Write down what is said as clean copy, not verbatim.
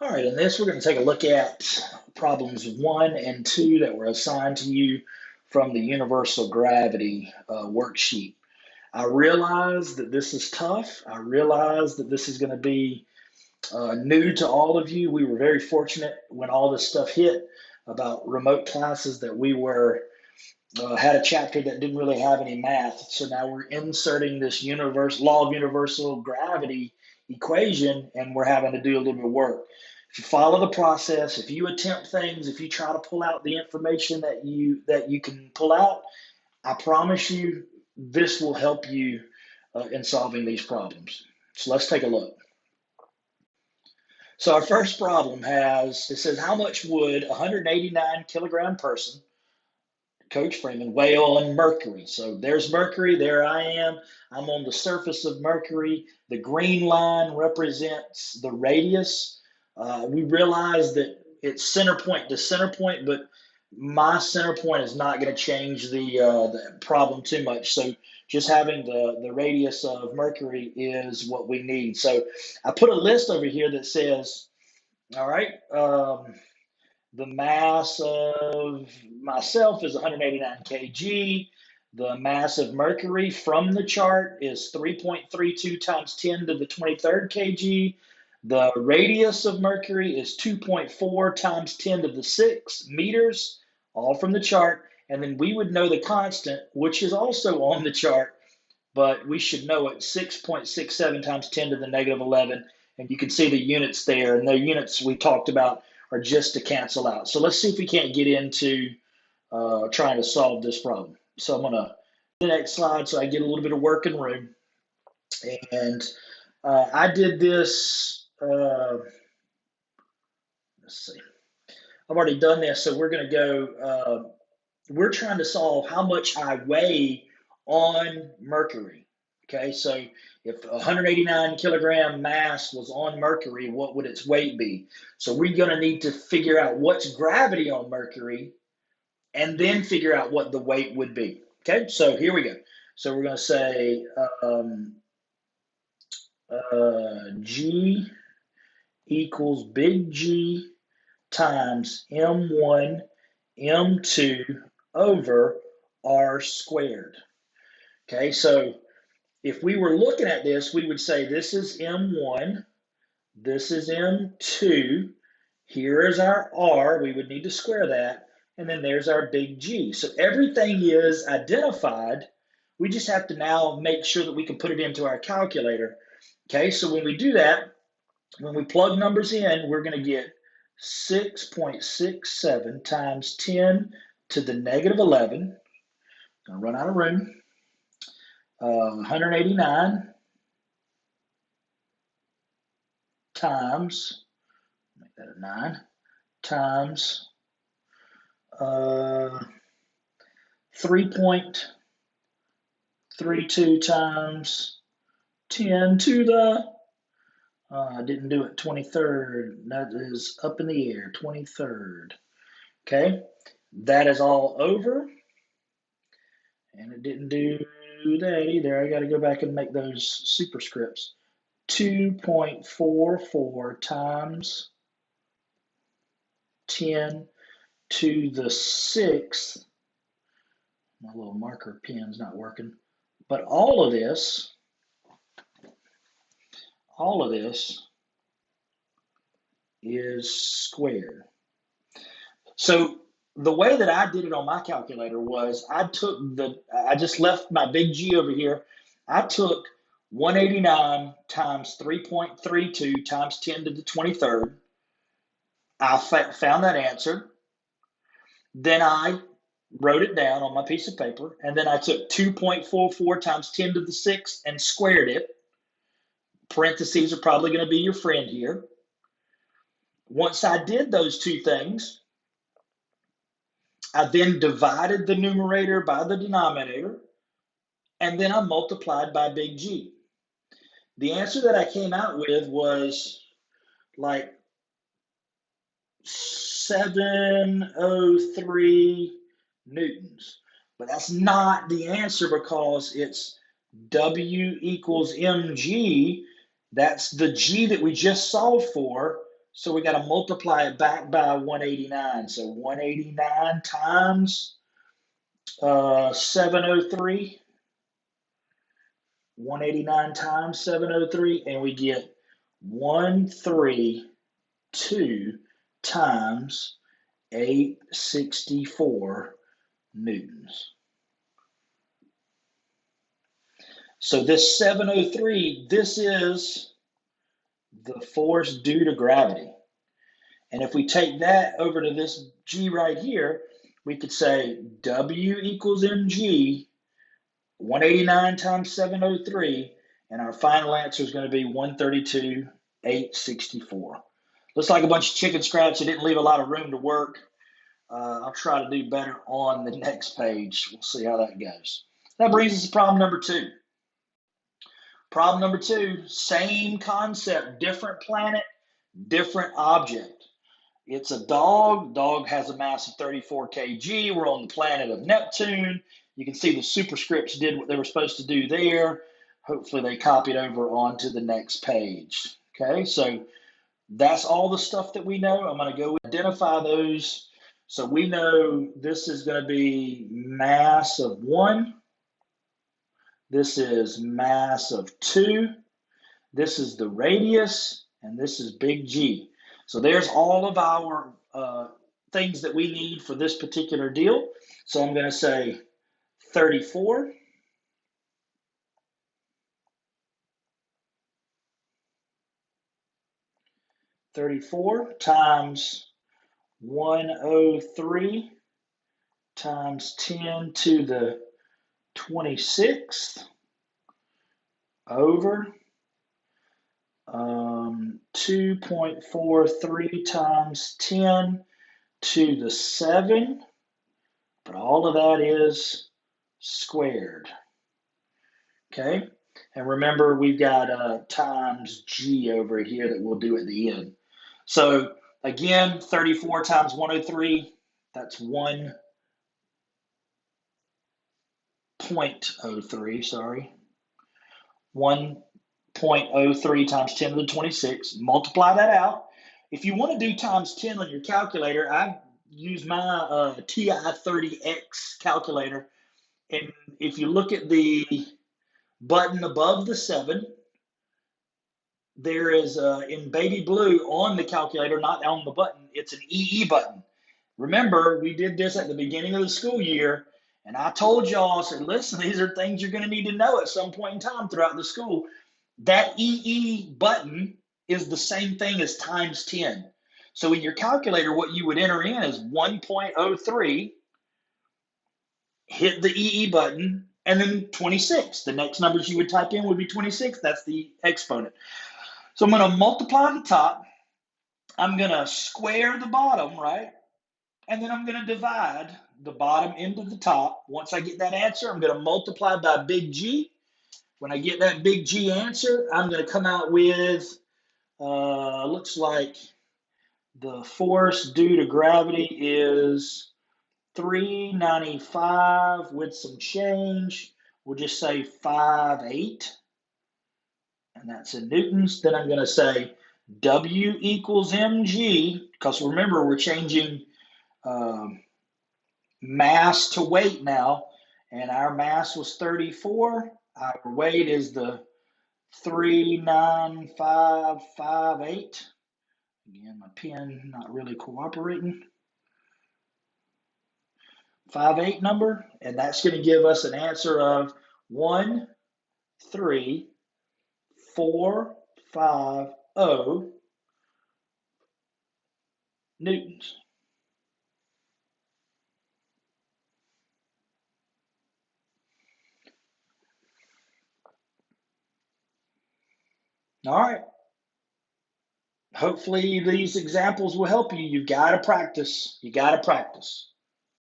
All right, in this, we're going to take a look at problems 1 and 2 that were assigned to you from the universal gravity worksheet. I realize that this is tough. I realize that this is going to be new to all of you. We were very fortunate when all this stuff hit about remote classes that we were had a chapter that didn't really have any math. So now we're inserting this law of universal gravity equation, and we're having to do a little bit of work. If you follow the process, if you attempt things, if you try to pull out the information that you can pull out, I promise you this will help you in solving these problems. So let's take a look. So our first problem it says how much would a 189 kilogram person, Coach Freeman, weigh on Mercury? So there's Mercury, there I am. I'm on the surface of Mercury. The green line represents the radius. We realize that it's center point to center point, but my center point is not going to change the problem too much. So just having the radius of Mercury is what we need. So I put a list over here that says, all right, the mass of myself is 189 kg. The mass of Mercury from the chart is 3.32 times 10 to the 23rd kg. The radius of Mercury is 2.4 times 10 to the 6 meters, all from the chart. And then we would know the constant, which is also on the chart, but we should know it 6.67 times 10 to the negative 11. And you can see the units there. And the units we talked about are just to cancel out. So let's see if we can't get into trying to solve this problem. So I'm going to the next slide so I get a little bit of working room. And I did this, let's see, I've already done this. So we're going to go, we're trying to solve how much I weigh on Mercury. Okay, so if 189 kilogram mass was on Mercury, what would its weight be? So we're going to need to figure out what's gravity on Mercury and then figure out what the weight would be. Okay, so here we go. So we're going to say G equals big G times M1, M2 over R squared. Okay, so if we were looking at this, we would say this is M1, this is M2, here is our R, we would need to square that, and then there's our big G. So everything is identified. We just have to now make sure that we can put it into our calculator. Okay, so when we do that, when we plug numbers in, we're going to get 6.67 times 10 to the negative 11. I'm going to run out of room. 189 times, make that a 9, times 3.32 times 10 to the, I didn't do it, 23rd. That is up in the air, 23rd. Okay, that is all over. And it didn't do that either. I got to go back and make those superscripts. 2.44 times 10 to the 6th. My little marker pen's not working. But all of this is squared. So the way that I did it on my calculator was I just left my big G over here. I took 189 times 3.32 times 10 to the 23rd. I found that answer. Then I wrote it down on my piece of paper, and then I took 2.44 times 10 to the 6th and squared it. Parentheses are probably going to be your friend here. Once I did those two things, I then divided the numerator by the denominator, and then I multiplied by big G. The answer that I came out with was like 703 newtons. But that's not the answer because it's W equals mg. That's the G that we just solved for. So we got to multiply it back by 189. So 189 times 703. 189 times 703, and we get 132 times 864 newtons. So this 703, this is the force due to gravity. And if we take that over to this G right here, we could say W equals mg, 189 times 703, and our final answer is going to be 132,864. Looks like a bunch of chicken scratch. It didn't leave a lot of room to work. I'll try to do better on the next page. We'll see how that goes. That brings us to problem number 2. Problem number 2, same concept, different planet, different object. It's a dog. Dog has a mass of 34 kg. We're on the planet of Neptune. You can see the superscripts did what they were supposed to do there. Hopefully they copied over onto the next page. Okay, so that's all the stuff that we know. I'm going to go identify those. So we know this is going to be mass of 1. This is mass of 2. This is the radius, and this is big G. So there's all of our things that we need for this particular deal. So I'm going to say 34 times 103 times 10 to the 26th over 2.43 times 10 to the 7, but all of that is squared. Okay, and remember we've got times G over here that we'll do at the end. So again, 34 times 103, that's 1.03, sorry. 1.03 times 10 to the 26. Multiply that out. If you want to do times 10 on your calculator, I use my TI-30X calculator. And if you look at the button above the 7, there is in baby blue on the calculator, not on the button, it's an EE button. Remember, we did this at the beginning of the school year, and I told y'all, I said, listen, these are things you're going to need to know at some point in time throughout the school. That EE button is the same thing as times 10. So in your calculator, what you would enter in is 1.03, hit the EE button, and then 26. The next numbers you would type in would be 26. That's the exponent. So I'm going to multiply the top. I'm going to square the bottom, right? And then I'm going to divide the bottom into the top. Once I get that answer, I'm going to multiply by big G. When I get that big G answer, I'm going to come out with, looks like the force due to gravity is 395 with some change. We'll just say 5.8. And that's in newtons. Then I'm going to say W equals mg, because remember, we're changing mass to weight now, and our mass was 34. Our weight is the 39558. Again, my pen not really cooperating. 58 number, and that's going to give us an answer of 13450 newtons. All right. Hopefully these examples will help you. You've got to practice. You got to practice.